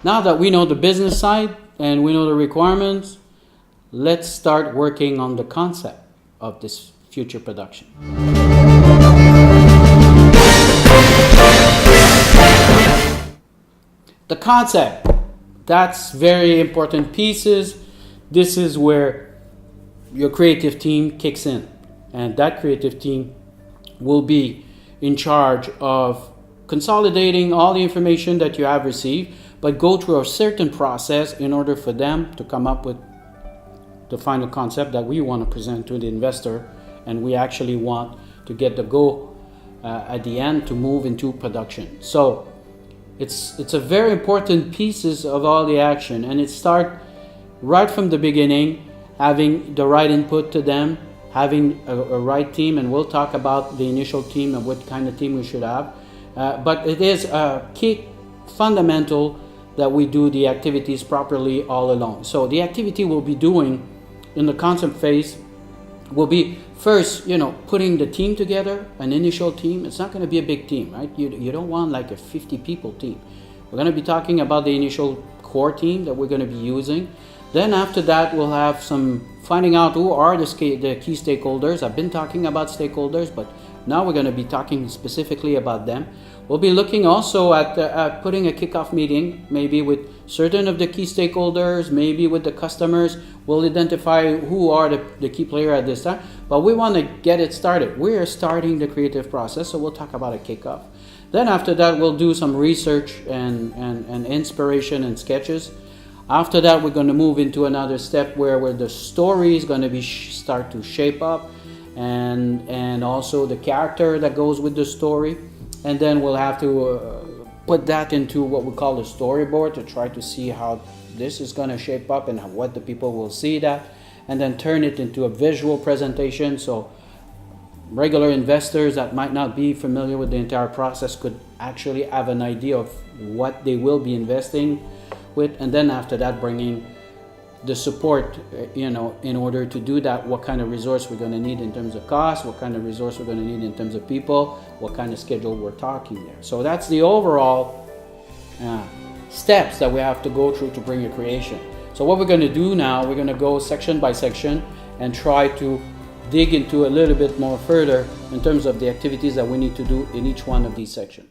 Now that we know the business side and we know the requirements, let's start working on the concept of this future production. The concept, that's very important pieces. This is where your creative team kicks in, and that creative team will be in charge of consolidating all the information that you have received, but go through a certain process in order for them to come up with the final concept that we want to present to the investor, and we actually want to get the go at the end to move into production. So it's a very important pieces of all the action, and it starts right from the beginning, having the right input to them, having a right team, and we'll talk about the initial team and what kind of team we should have. But it is a key fundamental that we do the activities properly all along. So the activity we'll be doing in the concept phase will be first, putting the team together, an initial team. It's not going to be a big team, right? You don't want like a 50 people team. We're going to be talking about the initial core team that we're going to be using. Then after that, we'll have some finding out who are the key stakeholders. I've been talking about stakeholders, but now we're going to be talking specifically about them. We'll be looking also at putting a kickoff meeting, maybe with certain of the key stakeholders, maybe with the customers. We'll identify who are the key player at this time, but we want to get it started. We are starting the creative process, so we'll talk about a kickoff. Then after that, we'll do some research and inspiration and sketches. After that, we're going to move into another step where the story is going to be start to shape up, and also the character that goes with the story. And then we'll have to put that into what we call the storyboard to try to see how this is going to shape up and what the people will see that, and then turn it into a visual presentation. So regular investors that might not be familiar with the entire process could actually have an idea of what they will be investing with, and then after that bringing the support, in order to do that, what kind of resource we're going to need in terms of cost, what kind of resource we're going to need in terms of people, what kind of schedule we're talking there. So that's the overall steps that we have to go through to bring a creation. So what we're going to do now, we're going to go section by section and try to dig into a little bit more further in terms of the activities that we need to do in each one of these sections.